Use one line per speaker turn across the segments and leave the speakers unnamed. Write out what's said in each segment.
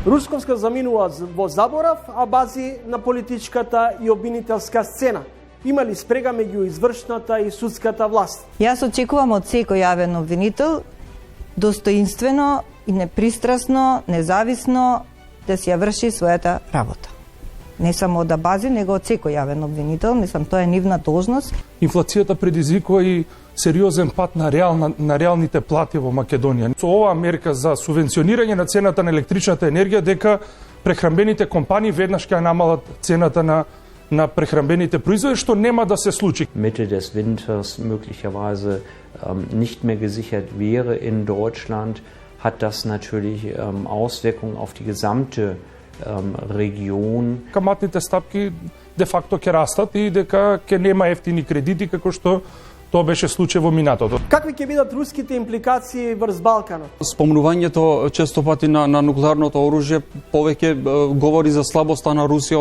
Русковска заминува во заборав, а бази на политичката и обвинителска сцена. Има ли спрега меѓу извршната и судската власт?
Јас очекувам од секој јавен обвинител достоинствено и непристрасно, независно да си ја врши својата работа. Не само да бази, него од секој јавен обвинител, мислам тоа е нивна должност.
Инфлацијата предизвикува и сериозен пат на реалните плати во Македонија. Со оваа мерка за субвенционирање на цената на електричната енергија, дека прехранбените компании веднаш ќе намалат цената на прехранбените производи, што нема да се случи.
Mitte des Winters möglicherweise nicht mehr gesichert wäre in Deutschland, hat das natürlich Auswirkungen auf die gesamte Region.
Каматните стапки де факто ќе растат и дека ќе нема ефтини кредити како што тоа беше случај во минатото.
Какви ќе бидат руските импликации врз Балканот?
Спомнувањето често пати на нуклеарното оружје повеќе говори за слабоста на Русија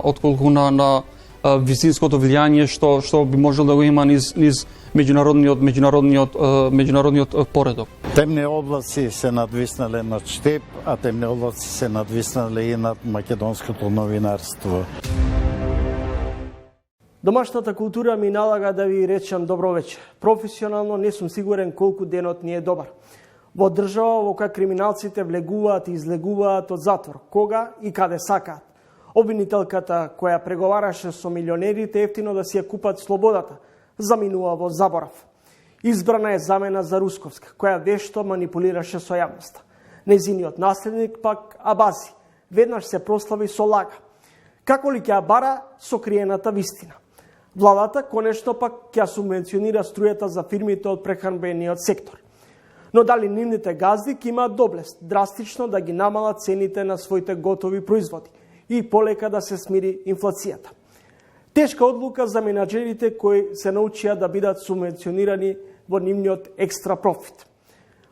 отколку на вистинското влијание што би можело да го има низ меѓународниот поредок.
Темни облаци се надвиснале над Штеп, а темни облаци се надвиснале и над македонското новинарство.
Домашната култура ми налага да ви речам добро вечер. Професионално не сум сигурен колку денот ни е добар. Во држава во која криминалците влегуваат и излегуваат од затвор, кога и каде сакаат. Обвинителката која преговараше со милионерите ефтино да си ја купат слободата, заминува во заборав. Избрана е замена за Русковска, која вешто манипулираше со јавноста. Незиниот наследник пак Абази веднаш се прослави со лага. Како ли ќе ја бара сокриената вистина? Владата конечно пак ќе субвенционира струјата за фирмите од прехранбениот сектор. Но дали нивните газди ќе имаат доблест драстично да ги намалат цените на своите готови производи и полека да се смири инфлацијата? Тешка одлука за менаџерите кои се научија да бидат субвенционирани во нивниот екстра профит.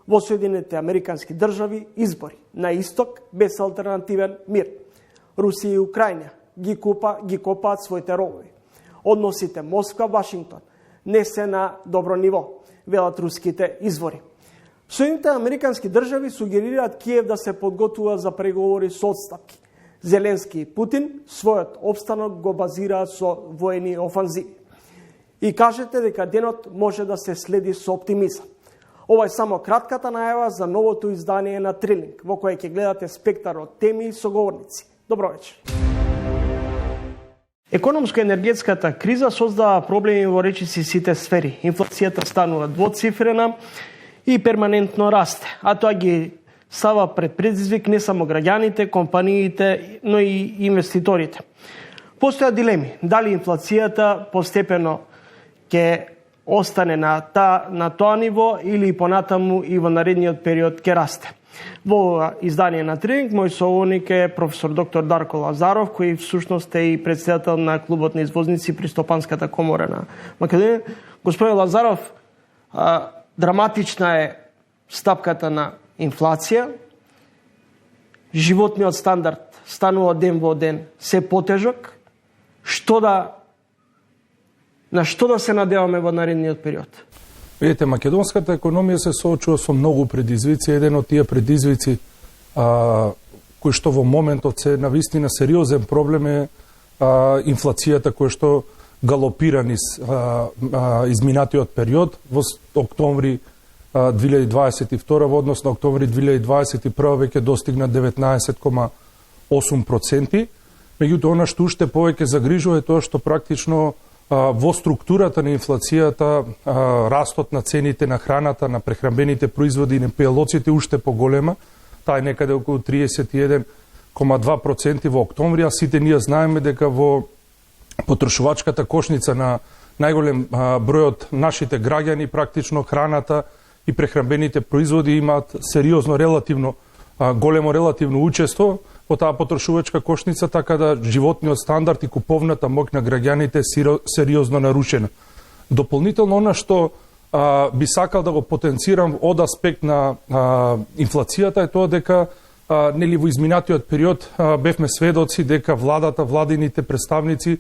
Во Соединените Американски држави избори на исток без алтернативен мир. Русија и Украина ги копаат своите ровови. Односите Москва-Вашингтон не се на добро ниво, велат руските извори. Соединените Американски држави сугерираат Киев да се подготвува за преговори со одстапки. Зеленски и Путин својот опстанок го базираат со воени офанзиви. И кажете дека денот може да се следи со оптимизам. Ова е само кратката најава за новото издание на Трилинг, во кое ќе гледате спектар од теми и соговорници. Добро вечер. Економско-енергетската криза создава проблеми во речиси сите сфери. Инфлацијата станува двоцифрена и перманентно расте, а тоа ги става пред предизвик не само граѓаните, компаниите, но и инвеститорите. Постојат дилеми, дали инфлацијата постепено ќе остане на тоа ниво или понатаму и во наредниот период ќе расте. Во издание на Трилинг, мој соговорник е професор доктор Дарко Лазаров, кој всушност е и претседател на клубот на извозници при Стопанската комора на Македонија. Господин Лазаров, драматична е стапката на инфлација, животниот стандард станува ден во ден се потежок. На што да се надеваме во наредниот период?
Видите, македонската економија се соочува со многу предизвици. Еден од тие предизвици кои што во моментот се навистина сериозен проблем е инфлацијата која што галопира низ изминатиот период. Во октомври 2022 во однос на октомври 2021 веќе достигна 19,8%. Меѓутоа, она што уште повеќе загрижува е тоа што практично во структурата на инфлацијата растот на цените на храната, на прехранбените производи и на пијалоците уште поголема. Таа е некаде околу 31,2% во октомври, а сите ние знаеме дека во потрошувачката кошница на најголем број од нашите граѓани практично храната и прехранбените производи имаат сериозно големо релативно учество во таа потрошувачка кошница, така да животниот стандард и куповната моќ на граѓаните е сериозно нарушена. Дополнително, она што би сакал да го потенцирам од аспект на инфлацијата е тоа дека нели во изминатиот период бевме сведоци дека владините представници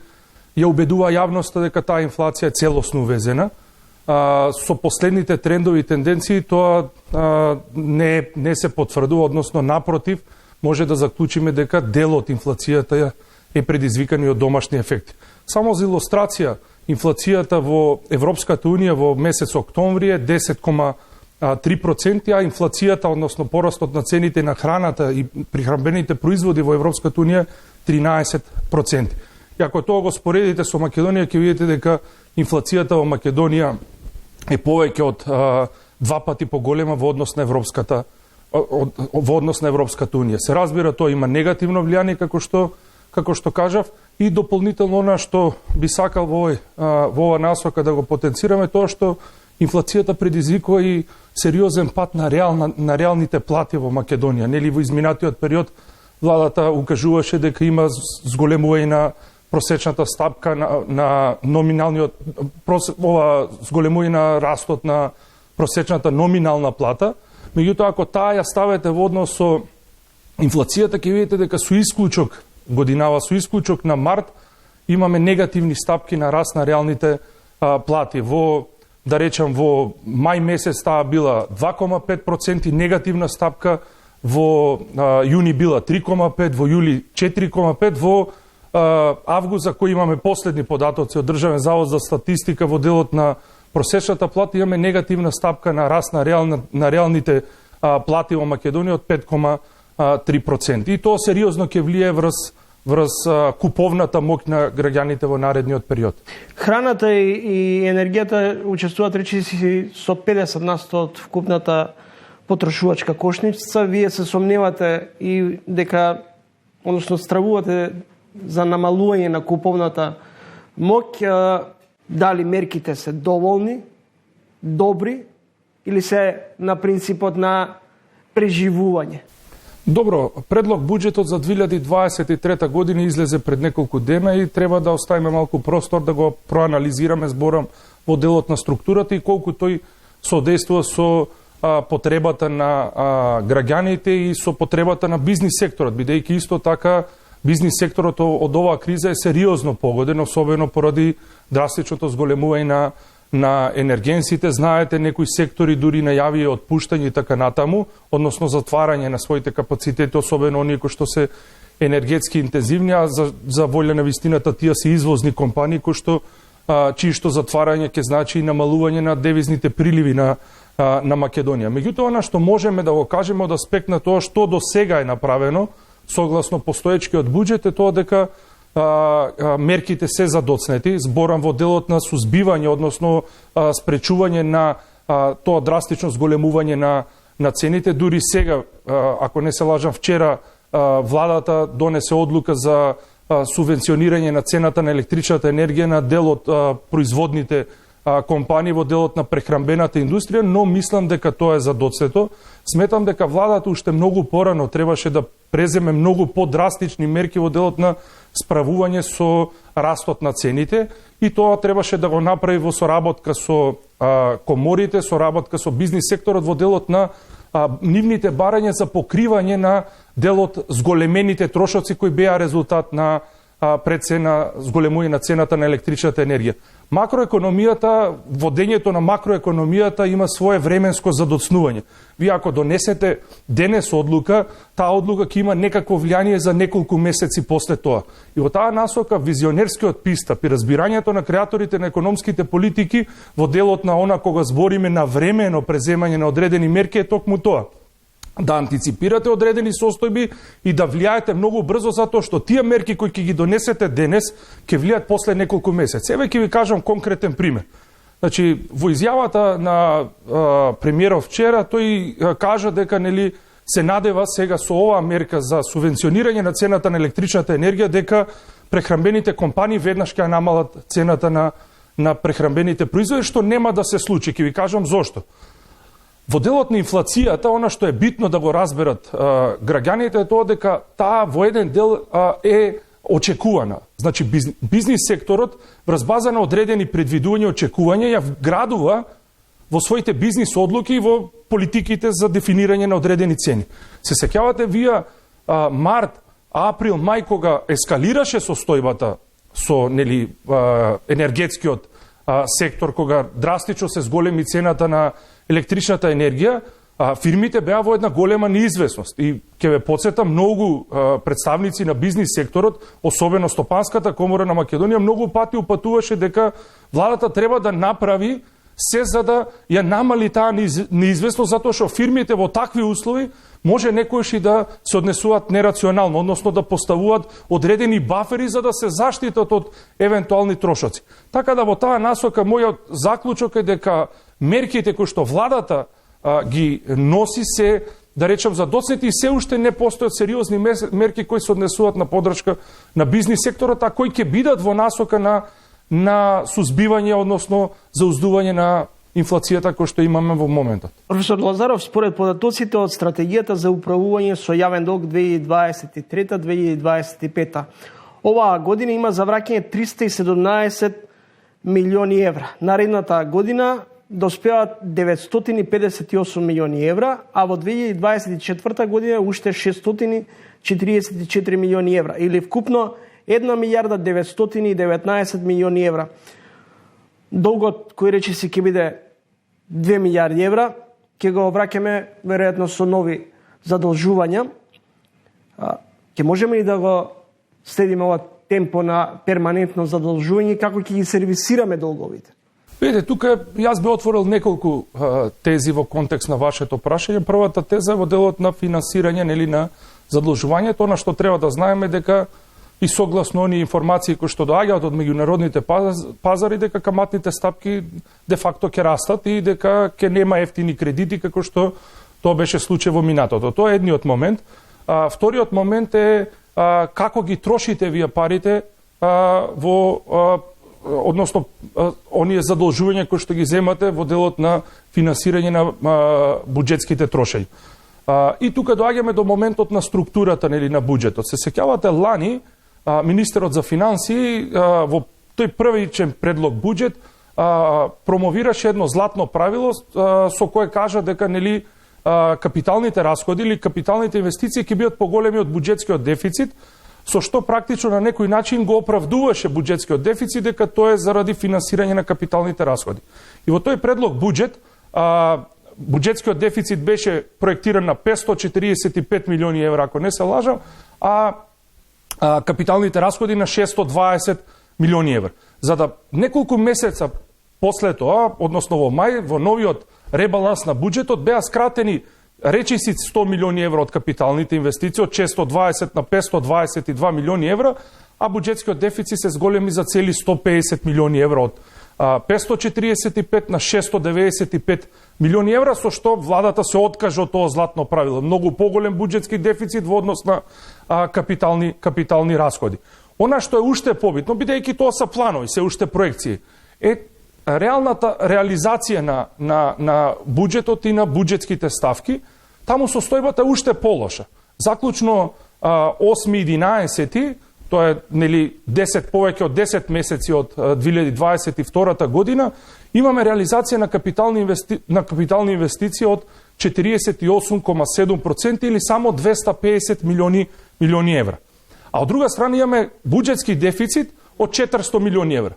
ја убедува јавноста дека таа инфлација е целосно увезена. Со последните трендови и тенденции тоа не се потврдува, односно напротив, може да заклучиме дека дел од инфлацијата е предизвикан и од домашни ефекти. Само за илустрација, инфлацијата во Европската Унија во месец октомври е 10,3%, а инфлацијата, односно порастот на цените на храната и прехранбените производи во Европската Унија 13%. И ако тоа го споредите со Македонија, ќе видите дека инфлацијата во Македонија е повеќе од 2 пати поголема во однос на Европската Унија. Се разбира, тоа има негативно влијание, како што кажав, и дополнително она што би сакал во ова насока да го потенцираме, тоа што инфлацијата предизвикува и сериозен пат на реалните плати во Македонија. Нели во изминатиот период владата укажуваше дека има зголемување на просечната стапка на номиналниот зголемување на растот на просечната номинална плата. Меѓутоа, ако таа ја ставите во однос со инфлацијата, ќе видите дека со исклучок годинава, со исклучок на март, имаме негативни стапки на раст на реалните плати. Во мај месец таа била 2,5% негативна стапка, во јуни била 3,5%, во јули 4,5%, во август, за кој имаме последни податоци од Државен завод за статистика, во делот на просечната плата имаме негативна стапка на раст на реалните плати во Македонија од 5,3%. И тоа сериозно ќе влие врз куповната моќ на граѓаните во наредниот период.
Храната и енергијата учествуваат речиси со 50% од вкупната потрошувачка кошница. Вие се сомневате и дека, односно стравувате за намалување на куповната моќ. Дали мерките се доволни, добри или се на принципот на преживување?
Добро, предлог буџетот за 2023 година излезе пред неколку дена и треба да оставиме малку простор да го проанализираме, зборам, во делот на структурата и колку тој содействува со потребата на граѓаните и со потребата на бизнис секторот, бидејќи исто така бизнис секторот од оваа криза е сериозно погоден, особено поради драстичното зголемување на енергенсите. Знаете, некои сектори дури најавија отпуштање и така натаму, односно затварање на своите капацитети, особено оние кои што се енергетски интензивни, а за волја на вистината тие се извозни компании кои што чијшто затварање ќе значи и намалување на девизните приливи на Македонија. Меѓутоа, она што можеме да го кажеме од аспект на тоа што до сега е направено согласно постоечкиот буџет е тоа дека мерките се задоцнети, зборам во делот на сузбивање, односно спречување на тоа драстично зголемување на цените. Дури сега, ако не се лажам, вчера владата донесе одлука за субвенционирање на цената на електричната енергија на дел од производните компании во делот на прехранбената индустрија, но мислам дека тоа е задоцнето. Сметам дека владата уште многу порано требаше да преземе многу подрастични мерки во делот на справување со растот на цените и тоа требаше да го направи во соработка со коморите, соработка со бизнис секторот во делот на нивните барања за покривање на делот зголемените трошоци кои беа резултат на зголемување на цената на електричната енергија. Макроекономијата, водењето на макроекономијата има свое временско задоцнување. Вие ако донесете денес одлука, таа одлука ќе има некакво влијание за неколку месеци после тоа. И во таа насока визионерскиот пристап и разбирањето на креаторите на економските политики во делот на она кога збориме на времено преземање на одредени мерки е токму тоа. Да антиципирате одредени состојби и да влијаете многу брзо, затоа што тие мерки кои ќе ги донесете денес ќе влијаат после неколку месеци. Еве ќе ви кажам конкретен пример. Значи, во изјавата на премиерот вчера, тој кажа дека нели се надева сега со оваа мерка за субвенционирање на цената на електричната енергија дека прехранбените компании веднаш ќе намалат цената на прехранбените производи, што нема да се случи. Ќе ви кажам зошто. Во делот на инфлацијата, она што е битно да го разберат граѓаните е тоа дека таа во еден дел е очекувана. Значи, бизнис секторот, врз база на одредени предвидувања и очекувања, ја вградува во своите бизнис одлуки и во политиките за дефинирање на одредени цени. Се сеќавате вие март, април, мај, кога ескалираше состојбата со енергетскиот сектор, кога драстично се зголеми цената на електричната енергија, фирмите беа во една голема неизвестност. И ќе ве потсетам, многу представници на бизнис секторот, особено Стопанската комора на Македонија, многу пати упатуваше дека владата треба да направи се за да ја намали таа неизвестност, затоа што фирмите во такви услови може некојши да се однесуваат нерационално, односно да поставуваат одредени бафери за да се заштитат од евентуални трошоци. Така да во таа насока мојот заклучок е дека мерките кои што владата ги носи се, да речем, задоцнети и се уште не постојат сериозни мерки кои се однесуваат на поддршка на бизнис секторот, а кои ќе бидат во насока на сузбивање, односно зауздување на инфлацијата која што имаме во моментот.
Професор Лазаров, според податоците од стратегијата за управување со јавен долг 2023-2025, оваа година има завраќање 317 милиони евра. Наредната година доспеваат 958 милиони евра, а во 2024 година уште 644 милиони евра, или вкупно 1 милиарда 919 милиони евра. Долгот кој речиси ќе биде 2 милиарди евра, ќе го враќаме веројатно со нови задолжувања. Ќе можеме ли да го следиме ова темпо на перманентно задолжување, како ќе ги сервисираме долговите?
Видите, тука јас би отворил неколку тези во контекст на вашето прашање. Првата теза е во делот на финансирање, нели, на задолжувањето, на што треба да знаеме дека и согласно оние информации кои што доаѓаат од меѓународните пазари, дека каматните стапки де факто ќе растат и дека ќе нема ефтини кредити како што тоа беше случај во минатото. Тоа е едниот момент. Вториот момент е како ги трошите вие парите односно оние задолжувања кои што ги земате во делот на финансирање на буџетските трошења. И тука доаѓаме до моментот на структурата, нели, на буџетот. Се сеќавате лани министерот за финансии во тој првичен предлог буџет промовираше едно златно правило со кое кажа дека, нели, капиталните расходи или капиталните инвестиции ќе бидат поголеми од буџетскиот дефицит, со што практично на некој начин го оправдуваше буџетскиот дефицит дека тоа е заради финансирање на капиталните расходи. И во тој предлог буџет буџетскиот дефицит беше проектиран на 545 милиони евра, ако не се лажам, а капиталните расходи на 620 милиони евра. За да неколку месеца после тоа, односно во мај, во новиот ребаланс на буџетот беа скратени речиси 100 милиони евра од капиталните инвестиции, од 620 на 522 милиони евра, а буџетскиот дефицит се зголеми за цели 150 милиони евра, од 545 на 695 милиони евра, со што владата се откажа од тоа златно правило. Многу поголем буџетски дефицит во однос на капитални расходи. Она што е уште побитно, бидејќи тоа се планови, се уште проекции, е реалната реализација на буџетот и на буџетските ставки. Таму состојбата е уште полоша. Заклучно 8-11, тоа е, нели, 10 повеќе од 10 месеци од 2022 година, имаме реализација на капитални инвестиции од 48,7% или само 250 милиони евра. А од друга страна имаме буџетски дефицит од 400 милиони евра.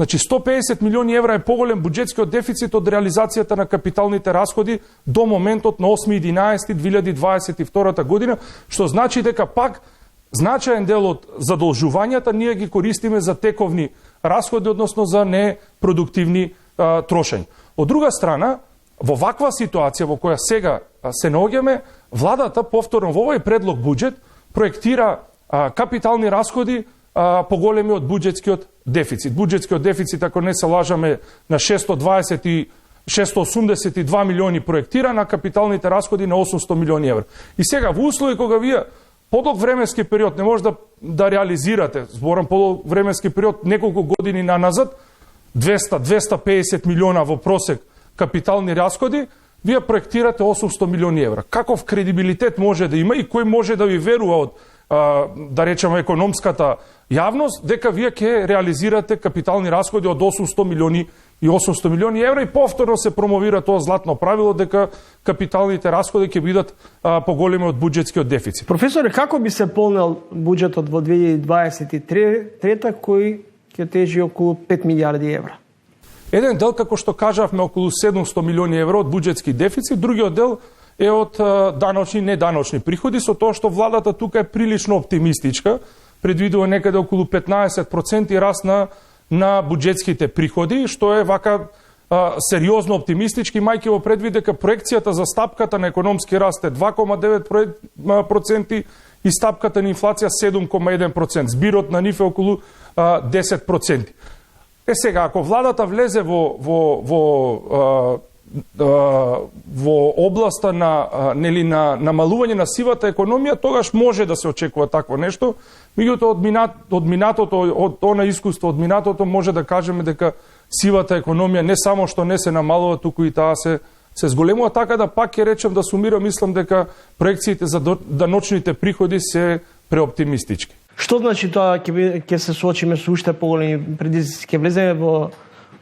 Значи 150 милиони евра е поголем буџетскиот дефицит од реализацијата на капиталните расходи до моментот на 8.11.2022 година, што значи дека пак значаен дел од задолжувањата ние ги користиме за тековни расходи, односно за непродуктивни трошења. Од друга страна, во ваква ситуација во која сега се наоѓаме, владата повторно во овој предлог буџет проектира капитални расходи поголеми од буџетскиот дефицит. Буџетскиот дефицит, ако не се лажаме, на 682 милиони проектира, на капиталните расходи на 800 милиони евра. И сега, во услови кога вие подолг временски период не може да реализирате, зборам подолг временски период, неколку години наназад, 200-250 милиона во просек капитални расходи, вие проектирате 800 милиони евра. Каков кредибилитет може да има и кој може да ви верува од, да речеме, економската јавност, дека вие ќе реализирате капитални расходи од 800 милиони евра и повторно се промовира тоа златно правило дека капиталните расходи ќе бидат поголеми од буџетскиот дефицит.
Професоре, како би се полнел буџетот во 2023 кој ќе тежи околу 5 милиарди евра?
Еден дел, како што кажавме, околу 700 милиони евро од буџетски дефицит, другиот дел е од даночни и неданочни приходи, со тоа што владата тука е прилично оптимистичка, предвидува некаде околу 15% раст на буџетските приходи, што е вака сериозно оптимистички, мајки во предвид дека проекцијата за стапката на економски раст е 2,9% и стапката на инфлација 7,1%. Збирот на нив е околу 10%. Сега, ако владата влезе во областа на намалување на сивата економија, тогаш може да се очекува такво нешто. Меѓутоа, од минатото, од она искуство од минатото, може да кажеме дека сивата економија не само што не се намалува, туку и таа се зголемува, така да пак ќе речем, да сумирам, мислам дека проекциите за даночните приходи се преоптимистички.
Што значи тоа ќе се соочиме со уште поголеми предизвици, ќе влеземе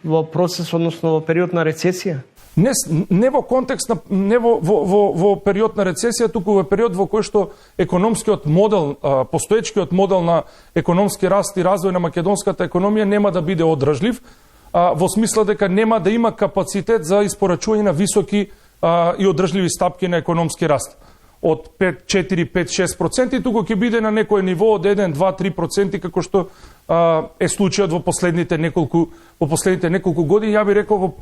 во процес, односно во период на рецесија?
Не во контекст не во период на рецесија, туку во период во кој што економскиот модел, постоечкиот модел на економски раст и развој на македонската економија нема да биде одржлив, во смисла дека нема да има капацитет за испорачување на високи и одржливи стапки на економски раст од 5, 4, 5, 6%, туку ќе биде на некој ниво од 1, 2, 3%, како што е случајот во последните неколку години, ја би рекол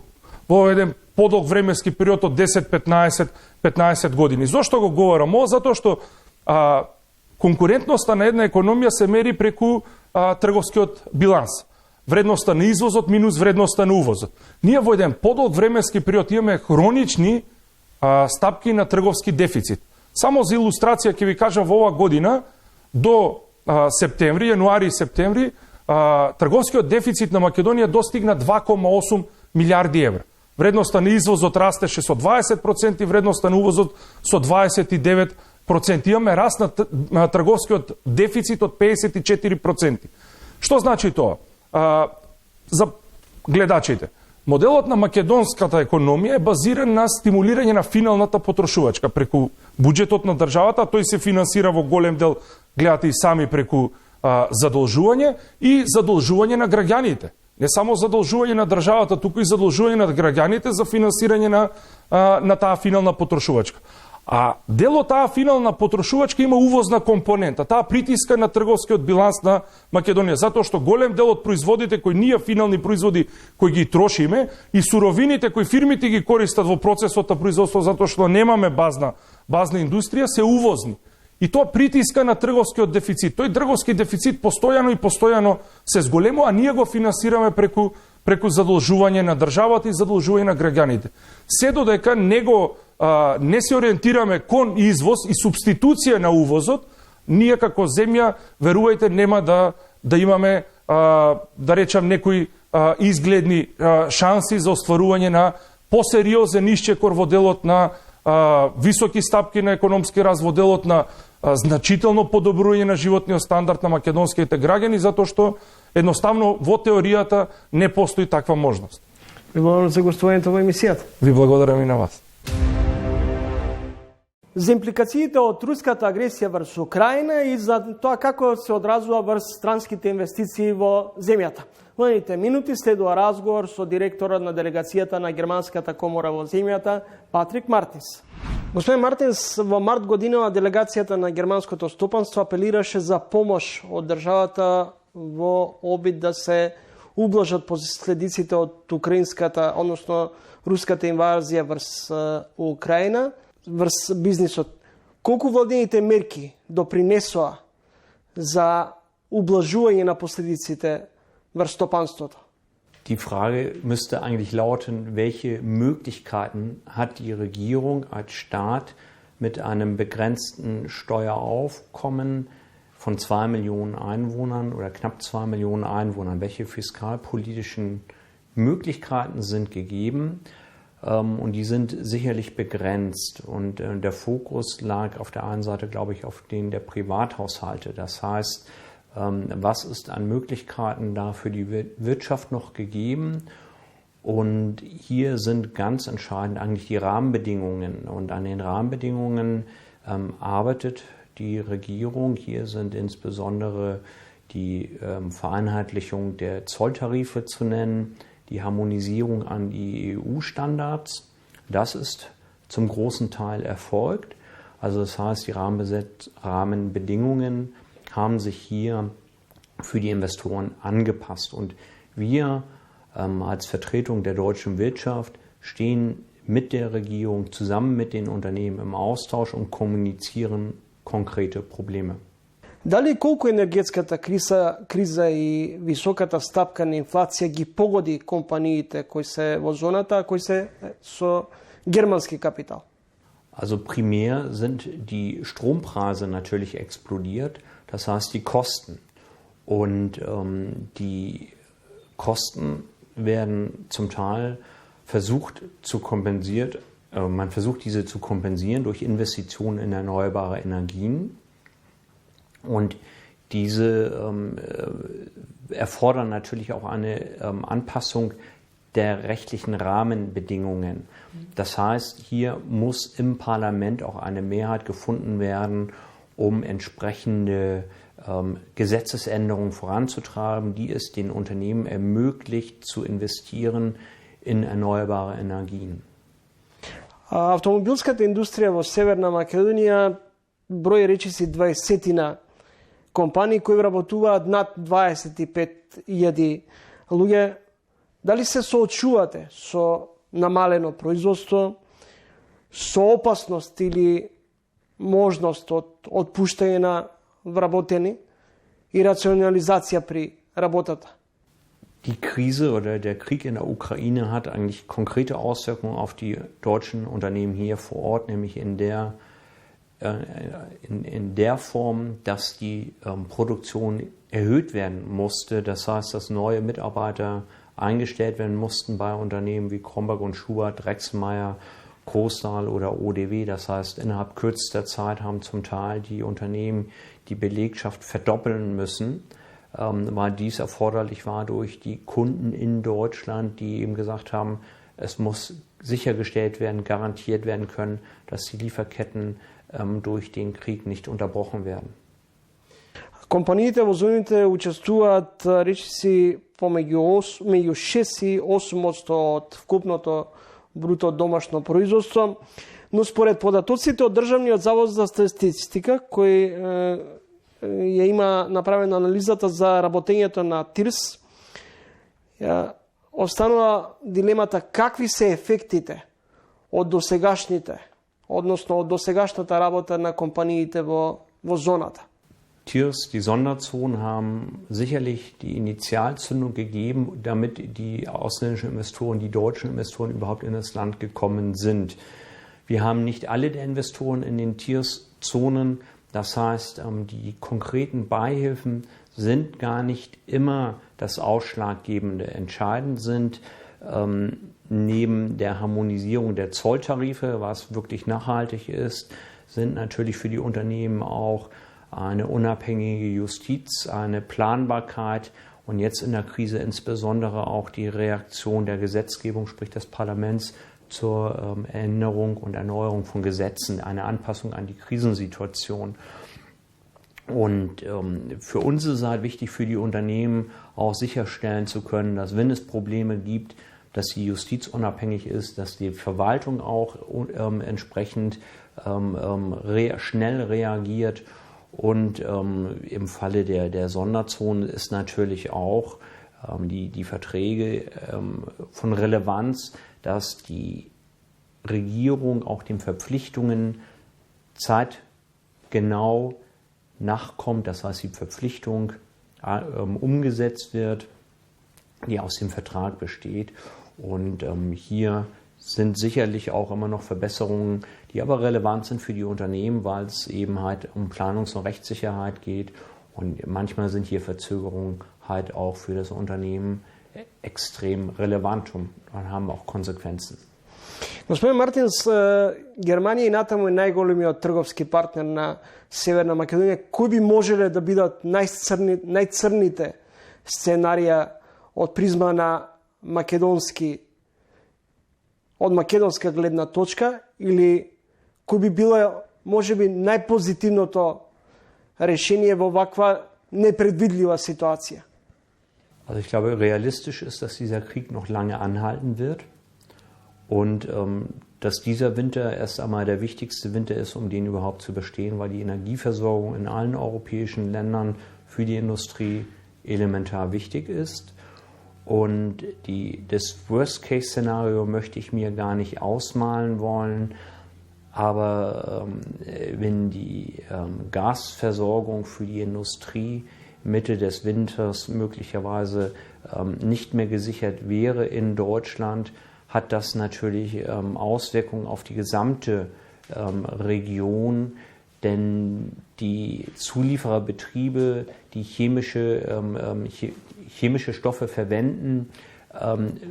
во еден подолг временски период од 10-15 години. Зошто го говорам ово? Затоа што конкурентноста на една економија се мери преку трговскиот биланс. Вредноста на извозот минус вредноста на увозот. Ние во еден подолг временски период имаме хронични стапки на трговски дефицит. Само за илустрација ќе ви кажам, во ова година до септември, јануари и септември, трговскиот дефицит на Македонија достигна 2,8 милиарди евра. Вредноста на извозот растеше со 20%, вредноста на увозот со 29%. Имаме раст на трговскиот дефицит од 54%. Што значи тоа? За гледачите, моделот на македонската економија е базиран на стимулирање на финалната потрошувачка преку буџетот на државата, тој се финансира во голем дел, гледате и сами, преку задолжување и задолжување на граѓаните. Не само задолжување на државата, туку и задолжување на граѓаните за финансирање на таа финална потрошувачка. А дел од таа финална потрошувачка има увозна компонента. Таа притиска на трговскиот биланс на Македонија, затоа што голем дел од производите кои ние финални производи кои ги трошиме и суровините кои фирмите ги користат во процесот на производство, затоа што немаме базна индустрија, се увозни. И тоа притиска на трговскиот дефицит. Тој трговски дефицит постојано се зголемува, а ние го финансираме преку задолжување на државата и задолжување на граѓаните. Се додека не се ориентираме кон извоз и субституција на увозот, ние како земја, верувајте, нема да имаме, да речам, некои изгледни шанси за остварување на посериозен исчекор во делот на високи стапки на економски раст, во делот на значително подобрување на животниот стандард на македонските граѓани, затоа што едноставно во теоријата не постои таква можност.
Ви благодарам за гостувањето во емисијата.
Ви благодарам и на вас.
За импликациите од руската агресија врз Украина и за тоа како се одразува врз странските инвестиции во земјата. Во едните минути следува разговор со директорот на делегацијата на Германската комора во земјата, Патрик Мартинс. Господин Мартинс, во март годинава делегацијата на германското стопанство апелираше за помош од државата во обид да се ублажат последиците од украинската, односно руската инвазија врз Украина, врз бизнисот. Колку владените мерки допринесоа за ублажување на последиците врз стопанството?
Die Frage müsste eigentlich lauten, welche Möglichkeiten hat die Regierung als Staat mit einem begrenzten Steueraufkommen von 2 Millionen Einwohnern oder knapp 2 Millionen Einwohnern? Welche fiskalpolitischen Möglichkeiten sind gegeben? Und die sind sicherlich begrenzt. Und der Fokus lag auf der einen Seite, glaube ich, auf den der Privathaushalte. Das heißt, was ist an Möglichkeiten da für die Wirtschaft noch gegeben? Und hier sind ganz entscheidend eigentlich die Rahmenbedingungen. Und an den Rahmenbedingungen arbeitet die Regierung. Hier sind insbesondere die Vereinheitlichung der Zolltarife zu nennen, die Harmonisierung an die EU-Standards. Das ist zum großen Teil erfolgt. Also das heißt, die Rahmenbedingungen haben sich hier für die Investoren angepasst. Und wir als Vertretung der deutschen Wirtschaft stehen mit der Regierung zusammen mit den Unternehmen im Austausch und kommunizieren konkrete проблеми.
Дали колку енергетската криза и високата стапка на инфлација ги погоди компаниите кои се во зоната, а кои се со германски капитал?
Also primär sind die Strompreise natürlich explodiert, das heißt die Kosten. Und die Kosten werden zum Teil man versucht diese zu kompensieren durch Investitionen in erneuerbare Energien. Und diese erfordern natürlich auch eine Anpassung der rechtlichen Rahmenbedingungen. Das heißt, hier muss im Parlament auch eine Mehrheit gefunden werden, um entsprechende Gesetzesänderungen voranzutreiben, die es den Unternehmen ermöglicht, zu investieren in erneuerbare Energien.
Автомобилската индустрија во Северна Македонија брои речиси 20 компании кои вработуваат над 25.000 луѓе. Дали се соочувате со намалено производство, со опасност или можност од отпуштање на вработени и рационализација при работата?
Die Krise oder der Krieg in der Ukraine hat eigentlich konkrete Auswirkungen auf die deutschen Unternehmen hier vor Ort, nämlich in der Form, dass die Produktion erhöht werden musste. Das heißt, dass neue Mitarbeiter eingestellt werden mussten bei Unternehmen wie Krombacher und Schubert, Drechselmeier, Kroostal oder ODW. Das heißt, innerhalb kürzester Zeit haben zum Teil die Unternehmen die Belegschaft verdoppeln müssen, weil dies erforderlich war durch die Kunden in Deutschland, die eben gesagt haben, es muss sichergestellt werden, garantiert werden können, dass die Lieferketten durch den Krieg nicht unterbrochen werden.
Компаниите во зоните учествуваат речиси меѓу 6 и 8% од вкупното бруто домашно производство, но според податоците од Државниот завод за статистика, кој ја има направена анализата за работењето на ТИРС, останува дилемата какви се ефектите од досегашните, односно од досегашната работа на компаниите во зоната.
TIRS, die Sonderzonen, haben sicherlich die Initialzündung gegeben, damit die ausländischen Investoren, die deutschen Investoren überhaupt in das Land gekommen sind. Wir haben nicht alle der Investoren in den TIRS-Zonen. Das heißt, die konkreten Beihilfen sind gar nicht immer das Ausschlaggebende. Entscheidend sind neben der Harmonisierung der Zolltarife, was wirklich nachhaltig ist, sind natürlich für die Unternehmen auch eine unabhängige Justiz, eine Planbarkeit und jetzt in der Krise insbesondere auch die Reaktion der Gesetzgebung, sprich des Parlaments, zur Änderung und Erneuerung von Gesetzen, eine Anpassung an die Krisensituation. Und für uns ist es halt wichtig, für die Unternehmen auch sicherstellen zu können, dass wenn es Probleme gibt, dass die Justiz unabhängig ist, dass die Verwaltung auch entsprechend schnell reagiert. Und im Falle der Sonderzone ist natürlich auch die Verträge von Relevanz, dass die Regierung auch den Verpflichtungen zeitgenau nachkommt, das heißt die Verpflichtung umgesetzt wird, die aus dem Vertrag besteht. Und hier sind sicherlich auch immer noch Verbesserungen, die aber relevant sind für die Unternehmen, weil es eben halt um Planungs- und Rechtssicherheit geht. Und manchmal sind hier Verzögerungen halt auch für das Unternehmen extrem relevant und haben auch Konsequenzen.
Господин Мартинс, Германија и натаму е најголемиот трговски партнер на Северна Македонија. Кои би можеле да бидат најцрните сценарија од призма на од македонска гледна точка, или кој би било можеби најпозитивното решение во ваква непредвидлива ситуација?
Also ich glaube, realistisch ist, dass dieser Krieg noch lange anhalten wird und dass dieser Winter erst einmal der wichtigste Winter ist, um den überhaupt zu bestehen, weil die Energieversorgung in allen europäischen Ländern für die Industrie elementar wichtig ist. Und das Worst-Case-Szenario möchte ich mir gar nicht ausmalen wollen, aber wenn die Gasversorgung für die Industrie Mitte des Winters möglicherweise nicht mehr gesichert wäre in Deutschland, hat das natürlich Auswirkungen auf die gesamte Region, denn die Zuliefererbetriebe, die chemische Stoffe verwenden,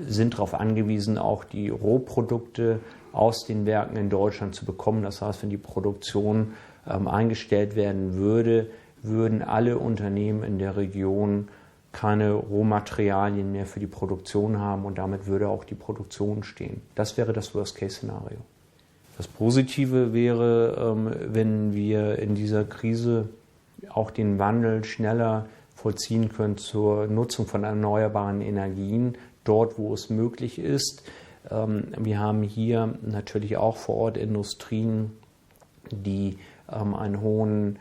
sind darauf angewiesen, auch die Rohprodukte aus den Werken in Deutschland zu bekommen. Das heißt, wenn die Produktion eingestellt werden würde, würden alle Unternehmen in der Region keine Rohmaterialien mehr für die Produktion haben und damit würde auch die Produktion stehen. Das wäre das Worst-Case-Szenario. Das Positive wäre, wenn wir in dieser Krise auch den Wandel schneller vollziehen können zur Nutzung von erneuerbaren Energien, dort wo es möglich ist. Wir haben hier natürlich auch vor Ort Industrien, die einen hohen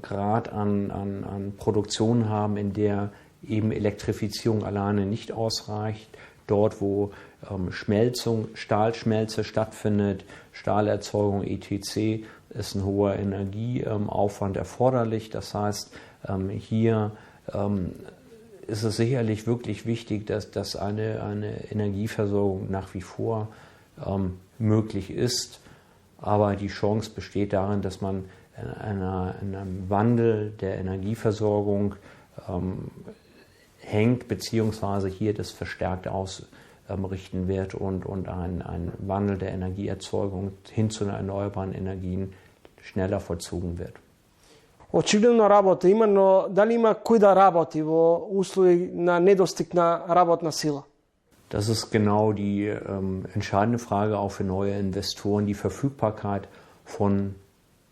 Grad an Produktion haben, in der eben Elektrifizierung alleine nicht ausreicht. Dort, wo Schmelzung, Stahlschmelze stattfindet, Stahlerzeugung etc., ist ein hoher Energieaufwand erforderlich. Das heißt, hier ist es sicherlich wirklich wichtig, dass eine Energieversorgung nach wie vor möglich ist. Aber die Chance besteht darin, dass man in einem Wandel der Energieversorgung hängt, beziehungsweise hier das verstärkt ausrichten wird und ein Wandel der Energieerzeugung hin zu erneuerbaren Energien schneller vollzogen wird.
Очигледно работа има, но дали има кој да работи во услови на недостиг на работна сила?
Das ist genau die entscheidende Frage auch für neue Investoren, die Verfügbarkeit von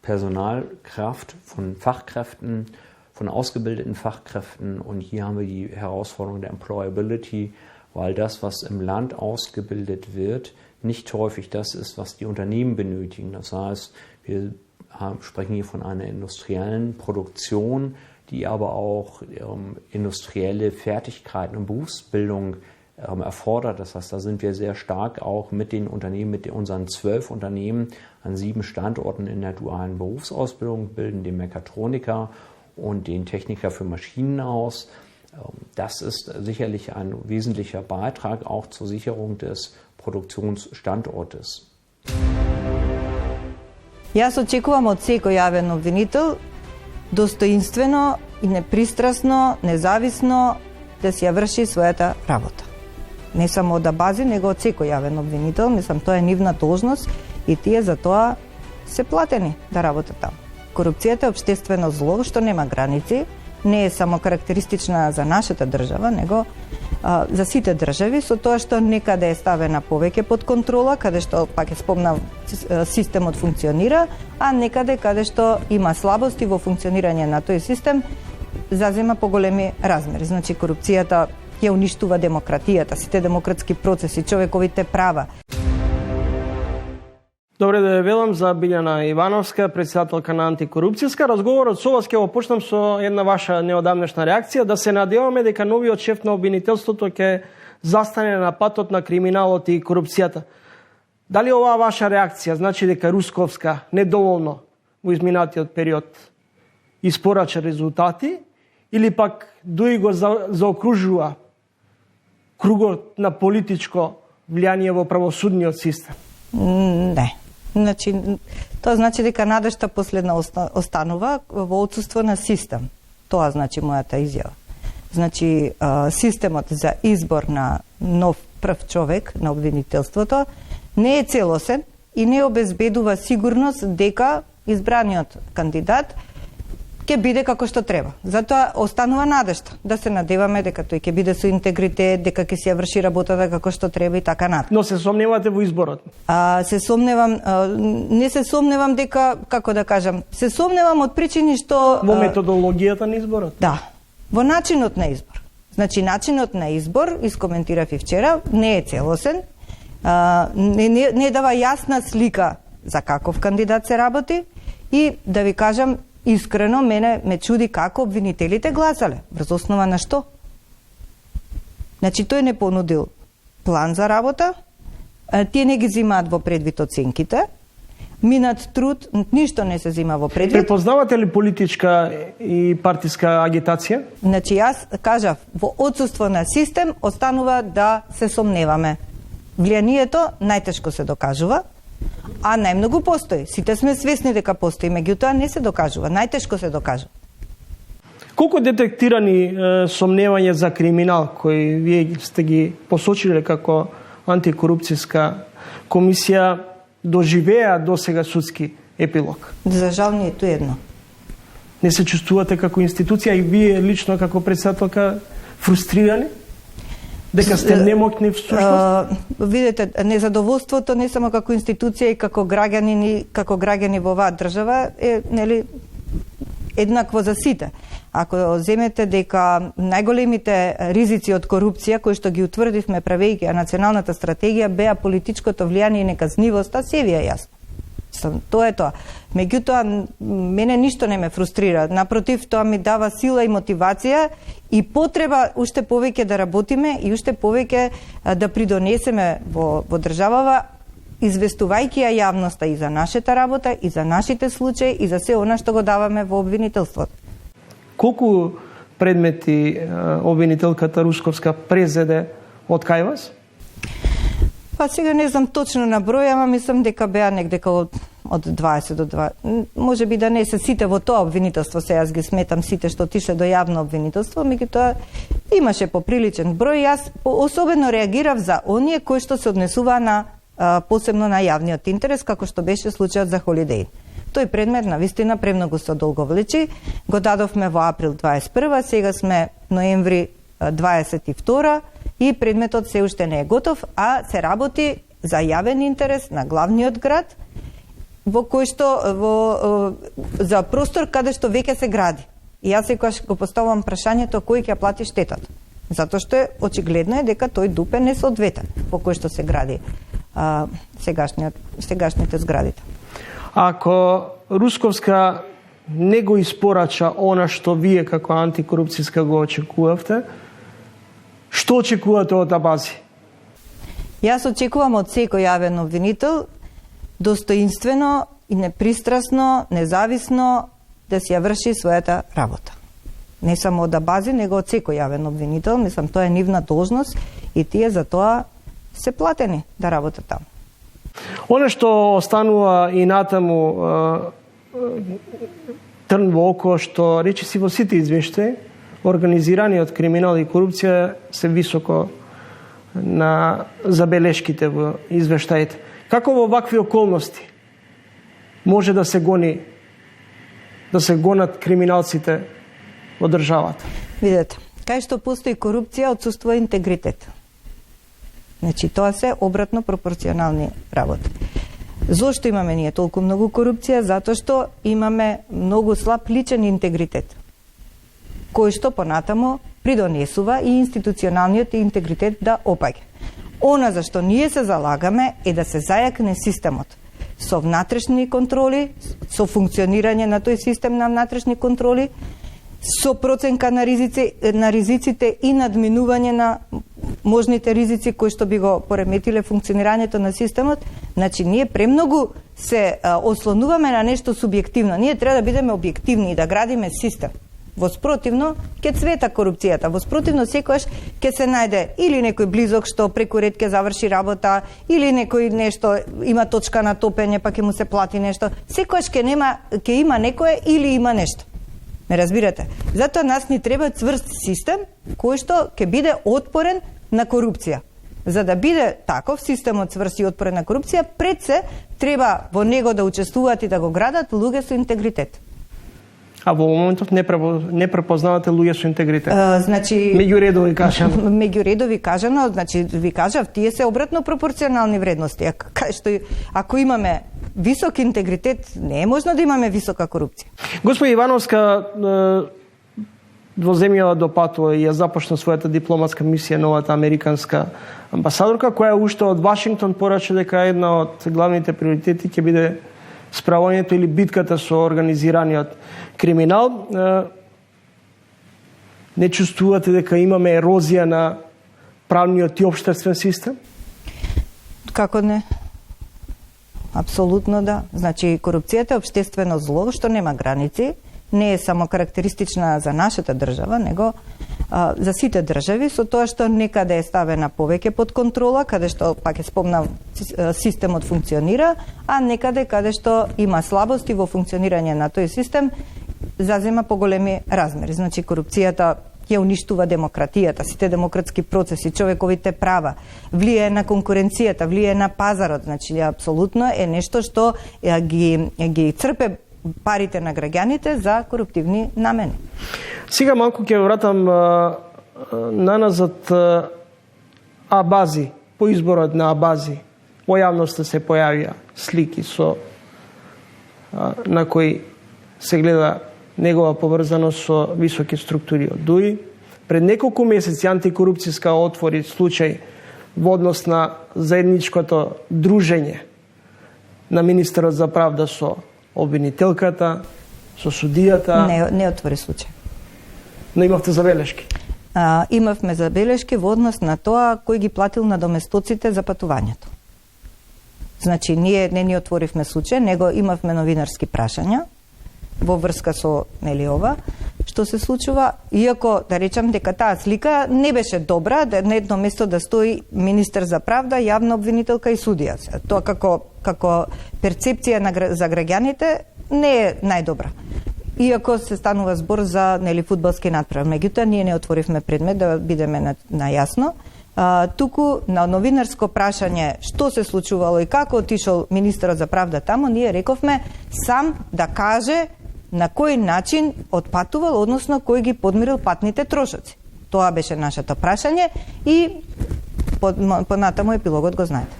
Personalkraft, von Fachkräften, von ausgebildeten Fachkräften. Und hier haben wir die Herausforderung der Employability, weil das, was im Land ausgebildet wird, nicht häufig das ist, was die Unternehmen benötigen. Das heißt, wir sprechen hier von einer industriellen Produktion, die aber auch industrielle Fertigkeiten und Berufsbildung erfordert. Das heißt, da sind wir sehr stark auch mit den Unternehmen, mit unseren 12 Unternehmen an 7 Standorten in der dualen Berufsausbildung, bilden den Mechatroniker und den Techniker für Maschinen aus. Das ist sicherlich ein wesentlicher Beitrag auch zur Sicherung des Produktionsstandortes.
Јас очекувам од секој јавен обвинител достоинствено и непристрасно, независно да си ја врши својата работа. Не само од Абази, него од секој јавен обвинител, мислам тоа е нивна должност и тие за тоа се платени да работат таму. Корупцијата е општествено зло што нема граници, не е само карактеристична за нашата држава, него за сите држави, со тоа што некаде е ставена повеќе под контрола, каде што, пак е спомнав, системот функционира, а некаде каде што има слабости во функционирање на тој систем, зазема поголеми размери. Значи, корупцијата ја уништува демократијата, сите демократски процеси, човековите права.
Добре да ја велам за Билјана Ивановска, председателка на Антикорупцијска. Разговорот со вас ќе го почнам со една ваша неодамнешна реакција, да се надеваме дека новиот шеф на обвинителството ќе застане на патот на криминалот и корупцијата. Дали оваа ваша реакција значи дека Русковска недоволно во изминатиот период испорача резултати или пак дуи го заокружува кругот на политичко влијание во правосудниот систем?
Не. Значи, тоа значи дека надежта последна останува во отсуство на систем. Тоа значи мојата изјава. Значи, системот за избор на нов прв човек на обвинителството не е целосен и не обезбедува сигурност дека избраниот кандидат ќе биде како што треба. Затоа останува надежта да се надеваме дека тој ќе биде со интегритет, дека ќе си ја врши работата како што треба и така натаму.
Но се сомневате во изборот?
Се сомневам, не се сомневам дека, како да кажам, се сомневам од причини што
во методологијата на изборот?
Да, во начинот на избор. Значи, начинот на избор, искоментирав и вчера, не е целосен, не дава јасна слика за каков кандидат се работи и, да ви кажам, искрено, мене ме чуди како обвинителите гласале. Врз основа на што? Значи, тој не понудил план за работа, тие не ги зимаат во предвид оценките, минат труд, ништо не се зима во предвид.
Препознавате ли политичка и партиска агитација?
Значи, јас кажав, во отсуство на систем останува да се сомневаме. Влијанието најтешко се докажува, а најмногу постои. Сите сме свесни дека постои, меѓутоа не се докажува, најтешко се докажува.
Колку детектирани сомневања за криминал кои вие сте ги посочиле како антикорупцијска комисија доживеа досега судски епилог?
За жал не е тоа едно.
Не се чувствувате како институција и вие лично како председателка фрустрирани? Дека сте немокни всушност?
Видете, незадоволството не само како институција и како граѓани во оваа држава е, нели, еднакво за сите. Ако земете дека најголемите ризици од корупција кои што ги утврдивме правејќи националната стратегија беа политичкото влијание и неказнивоста, се ви е јасно. Тоа е тоа. Меѓутоа, мене ништо не ме фрустрира. Напротив, тоа ми дава сила и мотивација и потреба уште повеќе да работиме и уште повеќе да придонесеме во државава, известувајќи ја јавноста и за нашата работа, и за нашите случаи, и за се она што го даваме во обвинителството.
Колку предмети обвинителката Русковска презеде од кај вас?
Па сега не знам точно на број, ама мислам дека беа негдека од 20 до 2. Може би да не се сите во тоа обвинителство, се јас ги сметам сите што отишле до јавно обвинителство, меѓутоа имаше поприличен број. Јас особено реагирав за оние кои што се однесуваа на посебно на јавниот интерес, како што беше случајот за Холидеј. Тој предмет на вистина премногу се одолговлечи. Го дадовме во април 21, сега сме ноември 22 и предметот се уште не е готов, а се работи за јавен интерес на главниот град, во кој што за простор каде што веќе се гради. И јас секогаш го поставувам прашањето кој ќе плати штетата. Затоа што е очигледно е дека тој ДУП е несоодветен во кој што се гради сегашните зградите.
Ако Русковска не го испорача она што вие како антикорупцијска го очекувавте, што очекувате од Абази?
Јас очекувам од секој јавен обвинител достоинствено и непристрасно, независно да си ја врши својата работа. Не само од Абази, него од секој јавен обвинител. Мислам, тоа е нивна должност и тие за тоа се платени да работат таму.
Оно што останува и натаму трн во око, што речиси во сите извештаи, организираниот криминал и корупција се високо на забелешките во извештаите. Како во вакви околности може да се гонат криминалците во државата?
Видете, кај што постои корупција, отсуствува интегритет. Значи, тоа се обратно пропорционални работи. Зошто имаме ние толку многу корупција? Затоа што имаме многу слаб личен интегритет, кој што понатамо придонесува и институционалниот интегритет да опаѓа. Она за што ние се залагаме е да се зајакне системот со внатрешни контроли, со функционирање на тој систем на внатрешни контроли, со проценка на ризиците и надминување на можните ризици кои што би го пореметиле функционирањето на системот. Значи, ние премногу се ослонуваме на нешто субјективно. Ние треба да бидеме објективни и да градиме систем. Воспротивно, ќе цвета корупцијата. Воспротивно, секојаш ќе се најде или некој близок што преку ред ќе заврши работа, или некој нешто има точка на топење, па ќе му се плати нешто. Секојаш ќе има некое или има нешто. Ме разбирате? Затоа нас ни треба цврст систем кој што ќе биде отпорен на корупција. За да биде таков системот цврст и отпорен на корупција, пред се треба во него да учествуваат и да го градат луѓе со интегритет.
А во моментот не препознавате луѓе со интегритет?
Значи,
меѓуредови кажано.
Меѓуредови кажано, значи ви кажав, тие се обратно пропорционални вредности. Ако имаме висок интегритет, не е можно да имаме висока корупција.
Господи Ивановска, во земјава до патува и ја започна својата дипломатска мисија новата американска амбасадорка, која уште од Вашингтон порача дека една од главните приоритети ќе биде справувањето или битката со организираниот криминал. Не чувствувате дека имаме ерозија на правниот и општествен систем?
Како не? Апсолутно да. Значи, корупцијата е општествено зло што нема граници, не е само карактеристична за нашата држава, него за сите држави, со тоа што некаде е ставена повеќе под контрола, каде што, пак е спомнав, системот функционира, а некаде каде што има слабости во функционирање на тој систем, зазема поголеми размери. Значи, корупцијата ќе уништува демократијата, сите демократски процеси, човековите права, влијае на конкуренцијата, влијае на пазарот. Значи, апсолутно е нешто што ги црпе парите на граѓаните за коруптивни намени.
Сега малку ќе вратам наназад. Абази, по изборот на Абази, во јавноста се појавија слики на кои се гледа негова поврзаност со високи структури од ДУИ. Пред неколку месеци антикорупцијска отвори случај во однос на заедничкото дружење на министерот за правда со обвинителката, со судијата.
Не отвори случај.
Но имавте забелешки?
Имавме забелешки во однос на тоа кој ги платил надоместоците за патувањето. Значи, ние не ни отворивме случај, него имавме новинарски прашања во врска со ова што се случува, иако да речам дека таа слика не беше добра, да на едно место да стои министер за правда, јавна обвинителка и судија. Тоа како перцепција за граѓаните не е најдобра. Иако се станува збор за фудбалски надправ. Меѓутоа, ние не отворивме предмет да бидеме на јасно. Туку на новинарско прашање што се случувало и како отишол министерот за правда тамо, ние рековме сам да каже на кој начин отпатувал, односно кој ги подмирил патните трошоци. Тоа беше нашето прашање и понатаму епилогот го знаете.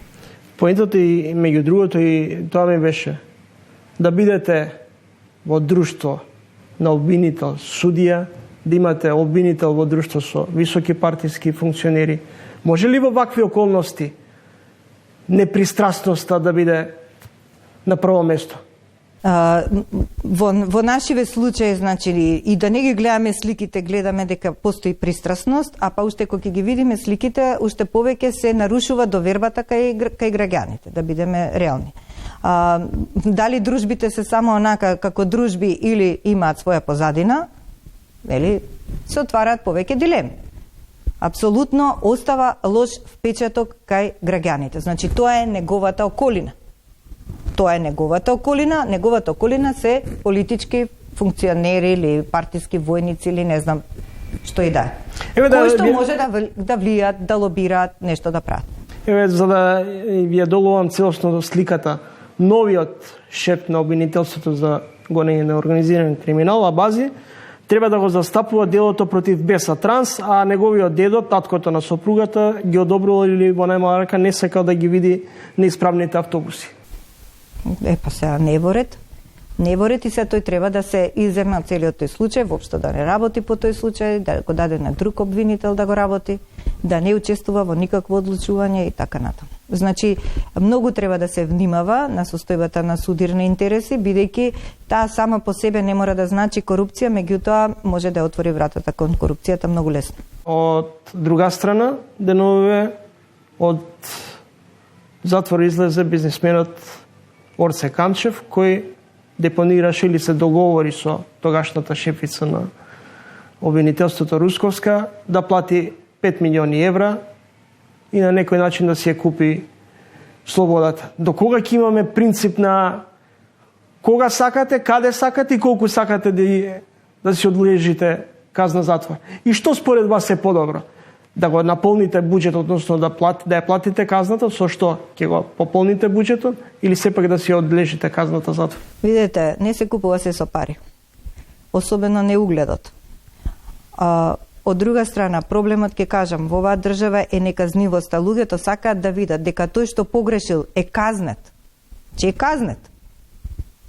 Поентот и меѓу другото и тоа ми беше да бидете во друштво на обвинител судија, да имате обвинител во друштво со високи партиски функционери. Може ли во вакви околности непристрасноста да биде на прво место?
Во нашиве случаи, значи, и да не ги гледаме сликите, гледаме дека постои пристрасност, а па уште кога ги видиме сликите, уште повеќе се нарушува довербата кај граѓаните, да бидеме реални. Дали дружбите се само онака како дружби или имаат своја позадина, се отвараат повеќе дилеми. Апсолутно остава лош впечаток кај граѓаните. Значи, тоа е неговата околина. Неговата околина се политички функционери или партиски војници или не знам што и да е. Кои што може да влијат, да лобираат, нешто да прават.
За да ви ја доловам целосно сликата, новиот шеф на обвинителството за гонење на организиран криминал, Абази, треба да го застапува делото против Беса Транс, а неговиот дедо, таткото на сопругата, ги одобрувал или во најмала рака не сакал да ги види неисправните автобуси.
Па сега не во ред и се тој треба да се изземе од целиот тој случај, воопшто да не работи по тој случај, да го даде на друг обвинител да го работи, да не учествува во никакво одлучување и така натаму. Значи, многу треба да се внимава на состојбата на судирни интереси, бидејќи таа сама по себе не мора да значи корупција, меѓутоа може да отвори вратата кон корупцијата многу лесно.
Од друга страна, деновиве од затвор излезе бизнисменот Орце Камчев, кој депонираше или се договори со тогашната шефица на обвинителството Русковска да плати 5 милиони евра и на некој начин да си ја купи слободата. До кога ќе имаме принцип на кога сакате, каде сакате и колку сакате да си одлежите казна затвор? И што според вас е подобро? Да го наполните буџетот, односно да ја платите казната, со што ќе го пополните буџетот или сепак да си одлежите казната затвор?
Видете, не се купува се со пари. Особено не угледот. Од друга страна, проблемот, ќе кажам, во оваа држава е неказнивоста. Луѓето сакаат да видат дека тој што погрешил е казнет. Че е казнет.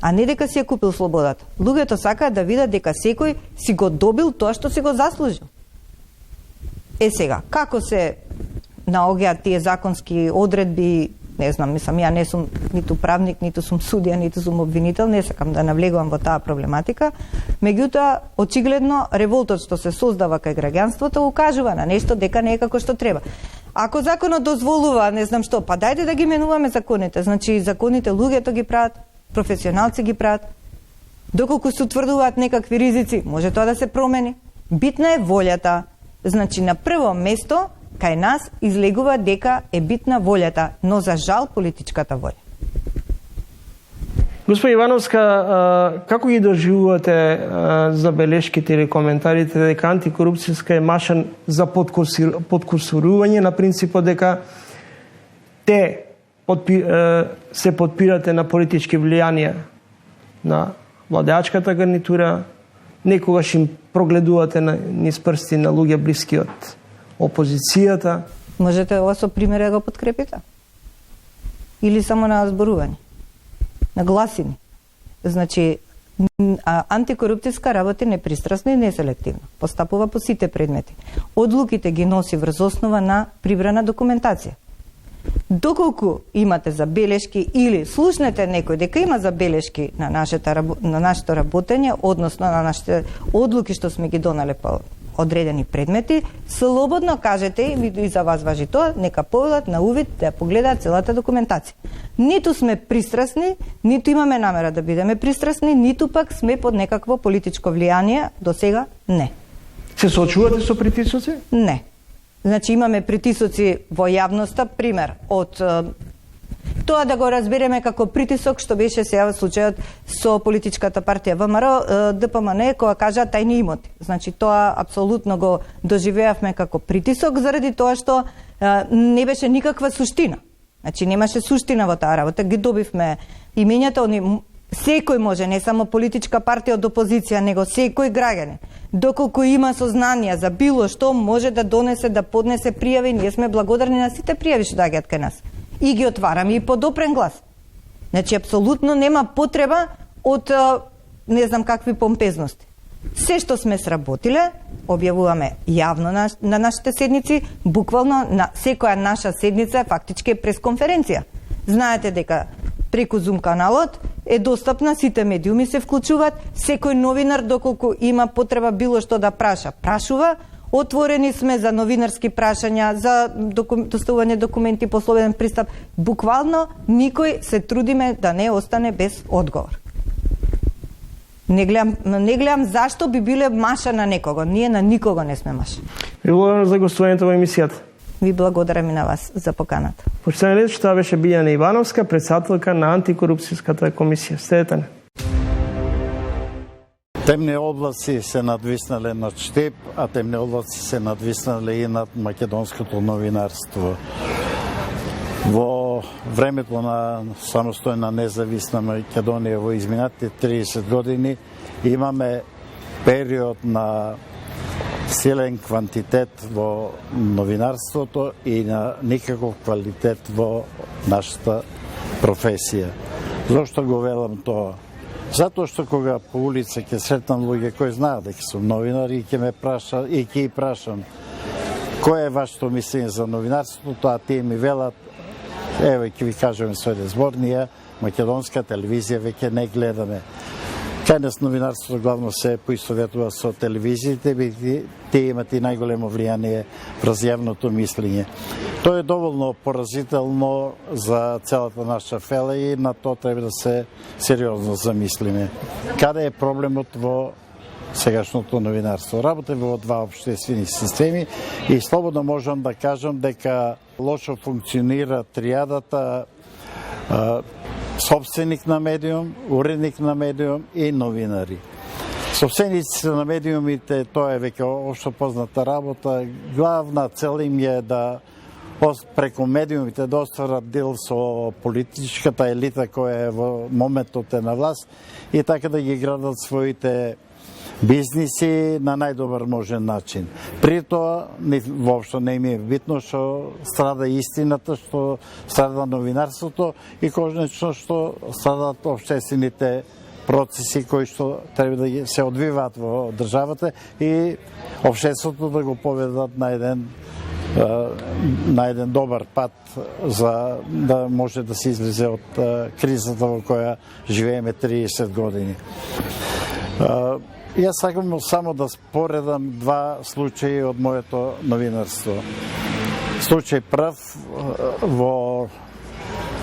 а не дека си ја купил слободата. Луѓето сакаат да видат дека секој си го добил тоа што си го заслужил. Сега, како се наоѓаат тие законски одредби, не знам, мислам, ја не сум ниту правник, ниту сум судија, ниту сум обвинител, не сакам да навлегувам во таа проблематика. Меѓутоа, очигледно, револтот што се создава кај граѓанството укажува на нешто дека не е како што треба. Ако законот дозволува, не знам што, па дајте да ги менуваме законите. Значи, законите луѓето ги прават, професионалци ги прават. Доколку се утврдуваат некакви ризици, може тоа да се промени. Битна е волјата. Значи, на прво место, кај нас излегува дека е битна волјата, но за жал политичката волја.
Господи Ивановска, како ги доживувате забелешките или коментарите дека антикорупцијска е маша за подкусурување на принципот дека се подпирате на политички влијанија на владеачката гарнитура, некогаш им прогледувате низ прсти на луѓе блиски од опозицијата?
Можете ова со пример да го подкрепите? Или само на зборување? На гласини? Значи, антикорупцијска работи непристрасно и неселективно. Постапува по сите предмети. Одлуките ги носи врз основа на прибрана документација. Доколку имате забелешки или слушнете некој дека има забелешки на нашето работење, односно на нашите одлуки што сме ги донеле по одредени предмети, слободно кажете, и за вас важи тоа, нека поведат на увид да погледаат целата документација. Ниту сме пристрасни, ниту имаме намера да бидеме пристрасни, ниту пак сме под некакво политичко влијание, до сега не.
Се соочувате со притисоци?
Не. Значи имаме притисоци во јавноста, пример, од тоа да го разбереме како притисок што беше сега случајот со политичката партија ВМРО, ДПМН, која кажа тајни имоти. Значи тоа апсолутно го доживеавме како притисок заради тоа што не беше никаква суштина. Значи немаше суштина во таа работа. Ги добивме имењата, секој може, не само политичка партија од опозиција, него секој граѓанин, доколку има сознание за било што, може да донесе, да поднесе пријави. Ние сме благодарни на сите пријави што доаѓаат кај нас. И ги отвараме и под опрен глас. Значи, апсолутно нема потреба од не знам какви помпезности. Се што сме сработиле, објавуваме јавно на нашите седници, буквално на секоја наша седница фактички е пресконференција. Знаете дека преку Zoom каналот е достапна, сите медиуми се вклучуваат, секој новинар доколку има потреба било што да праша, прашува. Отворени сме за новинарски прашања, за доставување документи по слободен пристап. Буквално никој се трудиме да не остане без одговор. Не гледам зашто би биле маша на некого. Ние на никого не сме маша.
Ви благодарам за гостувањето во емисијата.
Ви благодарам и на вас за поканата.
Почитани гледачи, тоа беше Билјана Ивановска, председателка на антикорупцијската комисија. Следете.
Темни облаци се надвиснале над Штип, а темни облаци се надвиснале и над македонското новинарство. Во времето на самостојна независна Македонија во изминатите 30 години имаме период на силен квантитет во новинарството и на никаков квалитет во нашата професија. Зошто го велам тоа? Затоа што кога по улица ќе сретнам луѓе кои знаат дека сум новинар и ќе ме праша и ќе прашам кој е вашето мислење за новинарството, тоа тие ми велат, еве ќе ви кажеме својде зборнија, македонска телевизија веќе не гледаме. Кај нас новинарството главно се поистоветува со телевизиите, тие имат и најголемо влијание врз јавното мислење. Тоа е доволно поразително за целата наша фела и на тоа треба да се сериозно замислиме. Каде е проблемот во сегашното новинарство? Работи во два општествени системи и слободно можам да кажам дека лошо функционира тријадата собственик на медиум, уредник на медиум и новинари. Собствениците на медиумите, тоа е веќе општо позната работа. Главна цел им е да преку медиумите да остварат дел со политичката елита која е во моментот е на власт и така да ги градат своите бизниси на најдобар можен начин. При тоа, воопшто не ми е битно што страда истината, што страда новинарството и конечно што страдат општествените процеси кои што треба да се одвиваат во државата и општеството да го поведат на еден добар пат за да може да се излезе од кризата во која живееме 30 години. Јас сакам само да споредам два случаи од моето новинарство. Случај прв во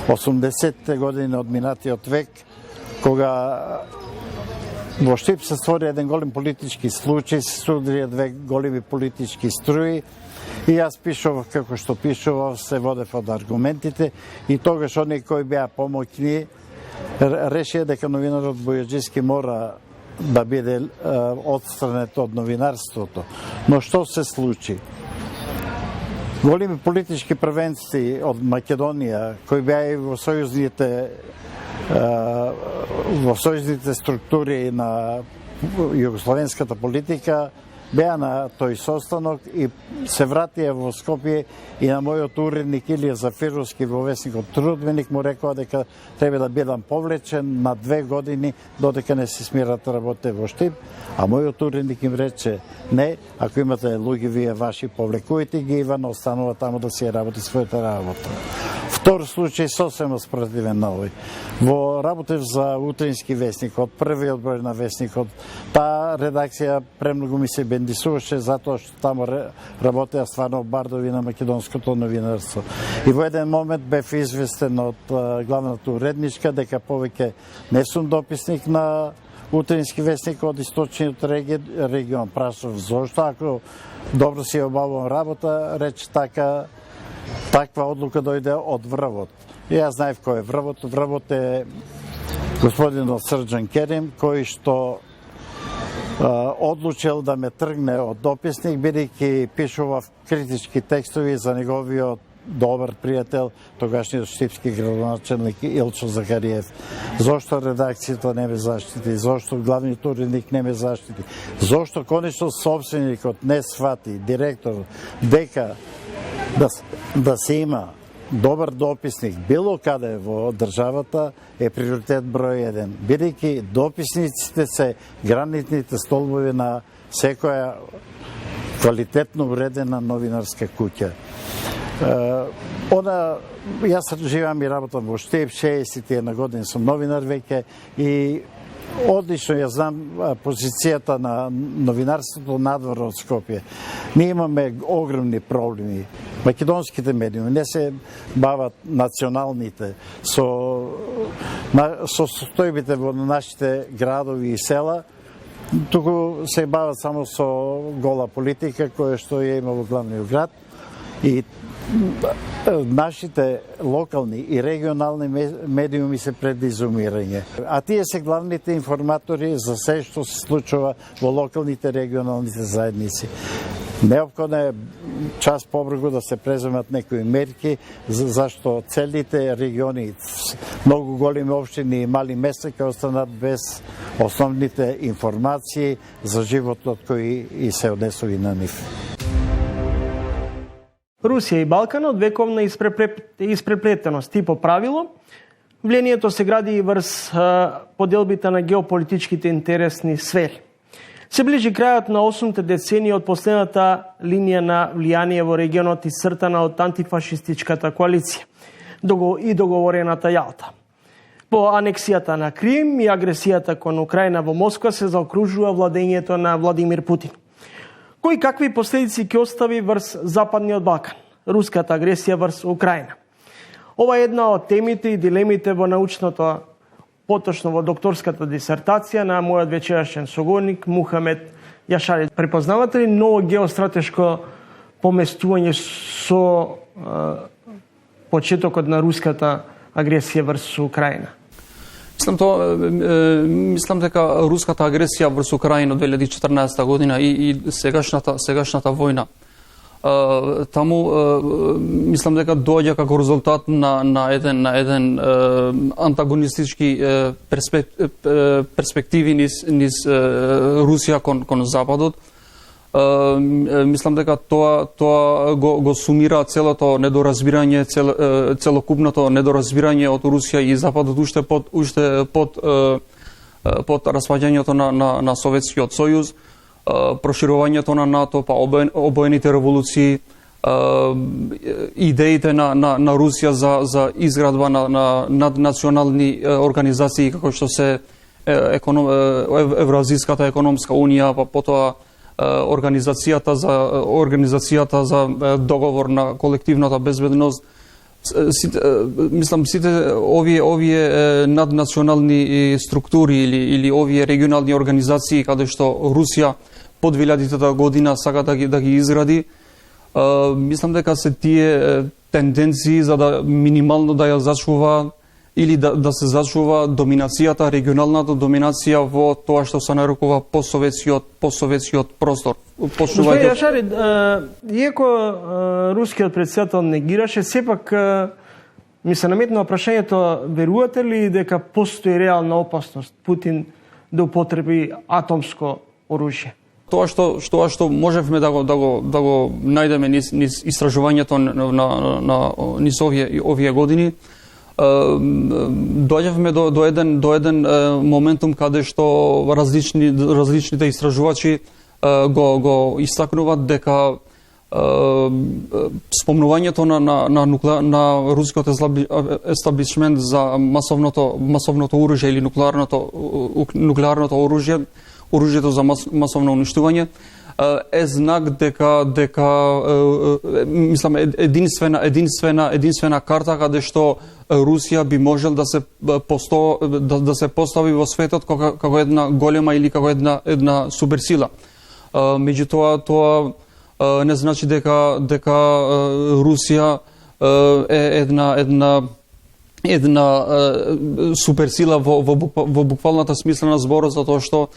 80-те години од минатиот век, кога во Штип се створи еден голем политички случај, се судрија две големи политички струи и јас пишував како што пишував, се водев од аргументите и тогаш оние кои беа помоќни решија дека новинарот Бојаджиски мора да биде отстранет од новинарството. Но што се случи? Големи политички првенци од Македонија, кои беа и во сојузните структури на југословенската политика, беа на тој состанок и се вратија во Скопје и на мојот уредник Илија Зафировски во весникот Трудбеник му рекоа дека треба да бидам повлечен на 2 години додека не се смират работите во Штип, а мојот уредник им рече не, ако имате луѓе вие ваши, повлекувајте ги, Иван останува таму да си работи својата работа. Втор случај сосема спротивен на овој. Во работев за Утрински весник, од првиот број на весникот, таа редакција премногу ми се бендисуваше затоа што таму работеа стварно бардови на македонското новинарство. И во еден момент бев известен од главната уредничка дека повеќе не сум дописник на Утрински весник од источниот регион. Прашав зошто, ако добро си обавувам работа, рече таква одлука дојде од Врвот. И јас знаев кој е Врвот. Врвот е господинот Срđan Керим, кој што одлучил да ме тргне од дописник, бидејќи пишував критички текстови за неговиот добар пријател, тогашниот штипски градоначелник Илчо Захариев. Зошто редакцијата не ме заштити? Зошто главниот уредник не ме заштити? Зошто конечно собственикот не свати, директор, дека да се има добар дописник било каде во државата е приоритет број 1, бидејќи дописниците се гранитните столбови на секоја квалитетно уредена новинарска куќа. Јас живеам и работам во Штип, 61 години сум новинар веќе и одлично ја знам позицијата на новинарството надвор од Скопје. Ние имаме огромни проблеми. Македонските медиуми не се бават националните со состојбите во нашите градови и села, туку се бават само со гола политика која што ја има во главниот град и нашите локални и регионални медиуми се пред изумирање. А тие се главните информатори за се што се случува во локалните регионалните заедници. Неопходно е час побрзо да се преземат некои мерки, зашто целите региони, многу големи општини и мали места ќе останат без основните информации за животот кои и се однесови на нив.
Русија и Балкан од вековна испреплетеност и по правило, влијанието се гради и врз поделбите на геополитичките интересни сфери. Се ближи крајот на 8-те деценија од последната линија на влијание во регионот исцртана од антифашистичката коалиција и договорената Јалта. По анексијата на Крим и агресијата кон Украина во Москва се заокружува владењето на Владимир Путин. Кои какви последици ќе остави врз Западниот Балкан, руската агресија врз Украина? Ова е една од темите и дилемите во научното, поточно во докторската дисертација на мојот вечерашен соговорник Мухамед Јашари. Препознавате ли ново геостратешко поместување со почетокот на руската агресија врз Украина?
Мислам дека руската агресија врз Украина 2014 година и сегашната војна Таму мислам дека доаѓа како резултат на еден антагонистички перспективи низ Русија кон Западот. Мислам дека тоа го сумира целото недоразбирање, целокупното недоразбирање од Русија и Западот уште под распаѓањето на Советскиот сојуз, проширувањето на НАТО, па обоените револуции, идеите на Русија за изградба на наднационални организации како што се Евразиската економска унија, па потоа Организацијата за договор на колективната безбедност. Мислам, сите овие наднационални структури или овие регионални организации каде што Русија под 2000-та година сака да ги изгради, мислам дека се тие тенденции за да минимално да ја зачува или да се зачува доминацијата, регионалната доминација во тоа што се нарекува постсоветскиот простор.
Господин Јашари, иако рускиот претседател негираше, сепак ми се наметнува прашањето, верувате ли дека постои реална опасност Путин да употреби атомско оружје?
Тоа што можевме да го најдеме низ истражувањето низ овие години, доаѓавме до еден моментум каде што различните истражувачи го истакнуваат дека спомнувањето на рускиот естаблишмент за масовното оружје или нуклеарното оружје, оружјето за масовно уништување, е знак дека мислам единствена карта каде што Русија би можел да се постави во светот како една голема или како една суперсила. Меѓутоа тоа не значи дека Русија е една суперсила во буквалната смисла на зборот, затоа што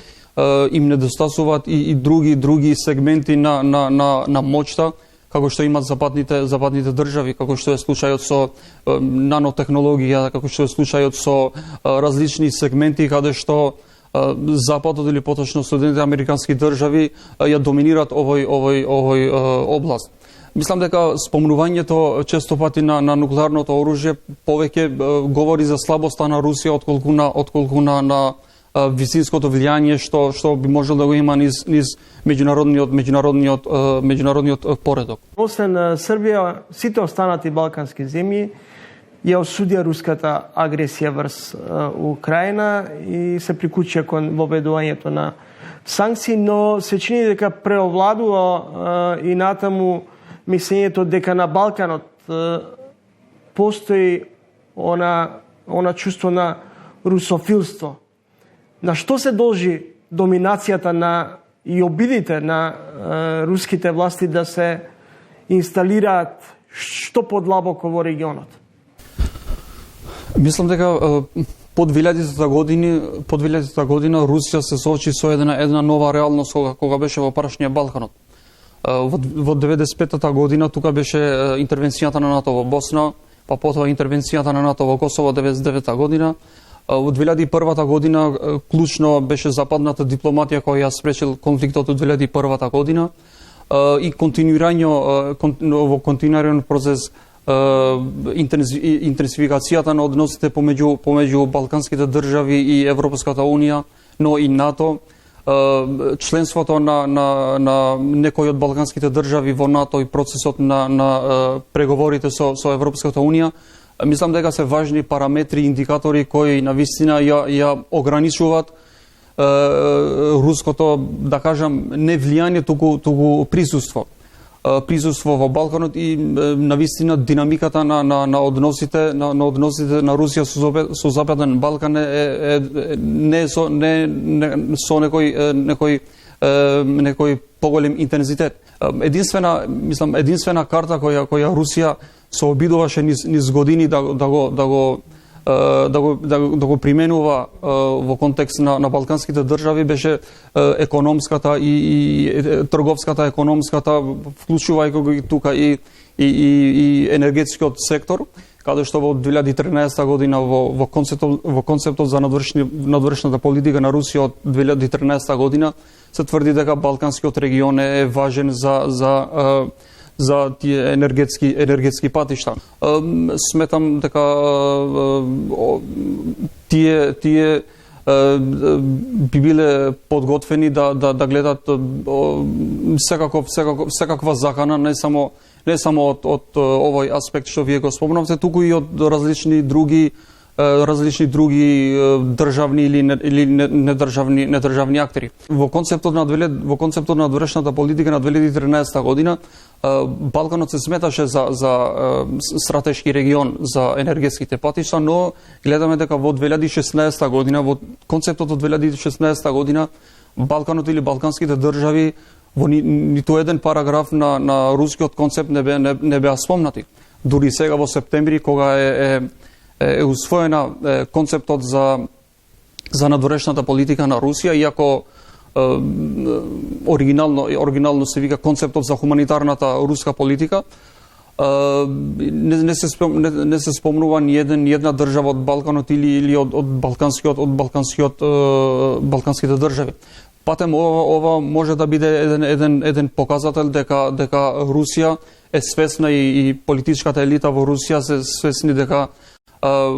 им недостасуваат и други сегменти на моќта, како што имат западните држави, како што е случајот со нанотехнологија, како што е случајот со различни сегменти каде што Западот или поточно Соединетите американски држави ја доминираат овој област. Мислам дека спомнувањето често пати на нуклеарното оружје повеќе говори за слабоста на Русија отколку на висинското влијание што би можел да го има низ меѓународниот поредок.
Освен Србија, сите останати балкански земји ја осудија руската агресија врз Украина и се приклучија кон воведувањето на санкции, но се чини дека преовладува и натаму мислењето дека на Балканот постои она чувство на русофилство. На што се должи доминацијата и обидите на руските власти да се инсталираат што подлабоко во регионот?
Мислам дека под 2000-та година Русија се соочи со една нова реалност кога беше во парашниот Балканот. Во 95-та година тука беше интервенцијата на НАТО во Босна, па потоа интервенцијата на НАТО во Косово 99-та година. Во 2001 година клучно беше западната дипломатија која ја спречил конфликтот од 2001 година и во континуиран процес интензификацијата на односите помеѓу балканските држави и Европската унија, но и НАТО, членството на некои од балканските држави во НАТО и процесот на преговорите со Европската унија. Мислам дека се важни параметри, индикатори кои навистина ја ограничуваат руското, да кажам, не влијание, туку присуство. Присуство во Балканот и навистина динамиката на односите на Русија со Западен Балкан не со некој поголем интензитет. Единствена карта која Русија се обидуваше низ години да да го применува во контекст на балканските држави беше економската и трговската економската, вклучувајќи го тука и енергетскиот сектор, каде што во 2013 година во концептот за надворешната политика на Русија од 2013 година се тврди дека балканскиот регион е важен за тие енергетски патишта. Сметам дека тие би биле подготвени да гледат секаква закана, не само од овој аспект што вие го спомнавте, туку и од различни други државни или недржавни актери. Во концептот на надворешната политика на 2013 година Балканот се сметаше за стратешки регион за енергетските патишта, но гледаме дека во 2016 година, во концептот од 2016 година, Балканот или балканските држави во ниту еден параграф на рускиот концепт не беа спомнати. Дури сега во септември, кога е усвоена концептот за надворешната политика на Русија, иако оригинално се вика концептот за хуманитарната руска политика, не се спомнува ни една држава од Балканот или од балканските држави. Патем ова може да биде еден показател дека Русија е свесна и политичката елита во Русија се свесни дека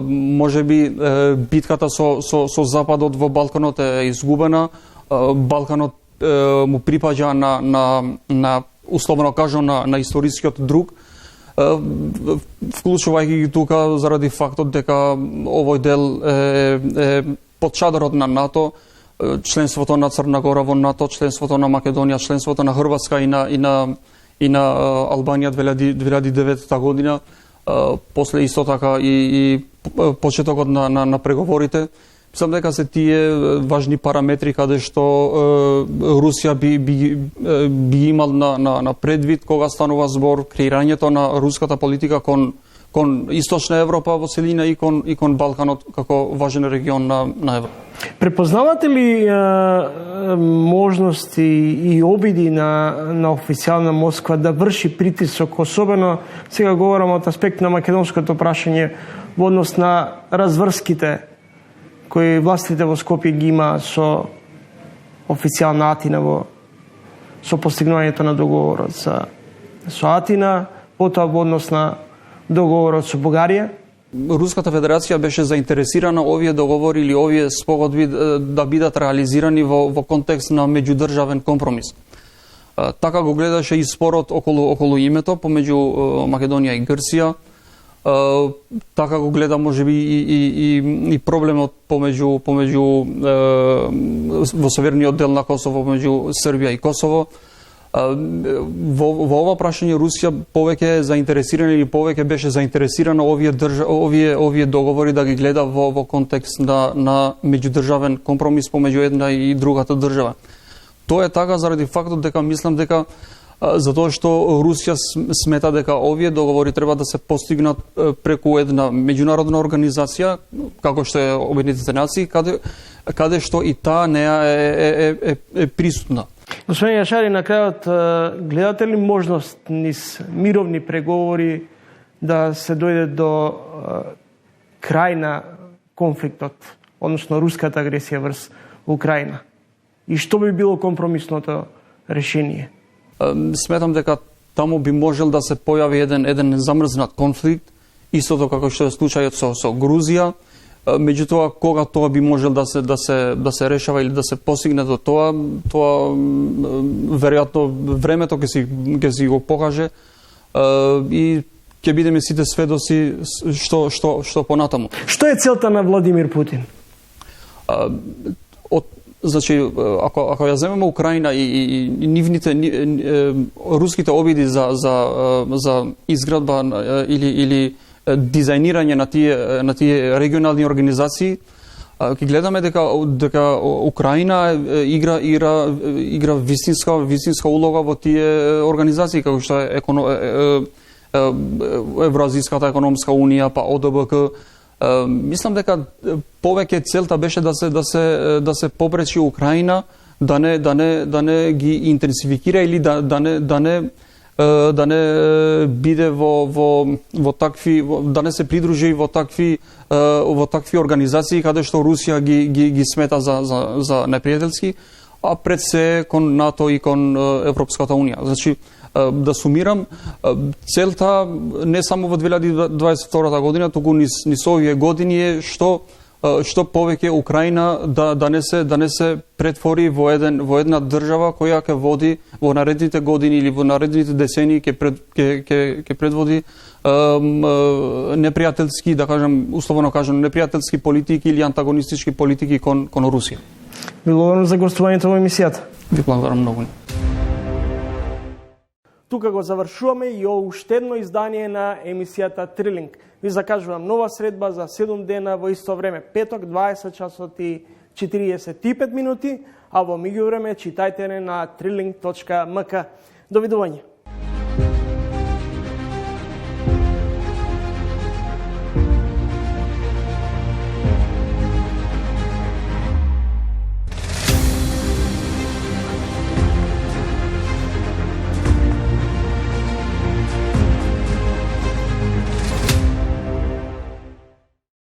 може би битката со Западот во Балканот е изгубена. Балканот му припаѓа на условно кажано на историскиот друг, вклучувајќи ги тука заради фактот дека овој дел е под шадарот на НАТО, членството на Црна Гора во НАТО, членството на Македонија, членството на Хрватска и на Албанија 2009 година, после исто така и почетокот на преговорите. Мислам дека се тие важни параметри каде што Русија би имал на предвид кога станува збор креирањето на руската политика кон Источна Европа во целина и кон Балканот како важен регион на Европа.
Препознавате ли можности и обиди на официјална Москва да врши притисок, особено сега говорам од аспект на македонското прашање во однос на разврските кои властите во Скопје ги има со официјална Атина со постигнувањето на договорот со Атина, потоа во однос на договорот со Бугарија?
Руската Федерација беше заинтересирана овие договори или овие спогодби да бидат реализирани во контекст на меѓудржавен компромис. Така го гледаше и спорот околу името помеѓу Македонија и Грција. Така го гледа можеби и проблемот помеѓу во северниот дел на Косово помеѓу Србија и Косово. Во ова прашање Русија повеќе е заинтересирана или повеќе беше заинтересирана овие договори да ги гледа во контекст на меѓудржавен компромис помеѓу една и другата држава. Тоа е така заради фактот дека мислам дека затоа што Русија смета дека овие договори треба да се постигнат преку една меѓународна организација како што е Обединетите нации, каде што и таа неа е присутна.
Господин Јашари, на крајот, гледате ли можност низ мировни преговори да се дојде до крај на конфликтот, односно руската агресија врз Украина? И што би било компромисното решение?
Сметам дека таму би можел да се појави еден замрзнат конфликт, истото како што е случајот со Грузија. Меѓутоа, кога тоа би можел да се решава или да се постигне до тоа веројатно времето ќе си го покаже и ќе бидеме сите сведоци што понатаму.
Што е целта на Владимир Путин?
Значи, ако ја земеме Украина и нивните руските обиди за изградба или дизајнирање на тие регионални организации, ќе гледаме дека Украина игра вистинска улога во тие организации, како што е Евразиската економска унија, па ОДБК, Мислам дека повеќе целта беше да се попречи Украина да не ги интенсификира или да не биде во такви, да не се придружи во такви организации каде што Русија ги смета за непријателски, а пред се кон НАТО и кон Европската Унија. Значи, да сумирам, целта не само во 2022 година, туку низ овие години е што повеќе Украина да не се претвори во една држава која ќе води во наредните години или во наредните децении ќе предводи непријателски, да кажам, условно кажам, непријателски политики или антагонистички политики кон Русија.
Ви благодарам за гостувањето во емисијата.
Ви благодарам многу.
Тука го завршуваме и уште едно издание на емисијата Трилинг. Ви закажувам нова средба за 7 дена во исто време, петок 20 часот и 45 минути, а во меѓувреме читајте на trilling.mk. Довидување.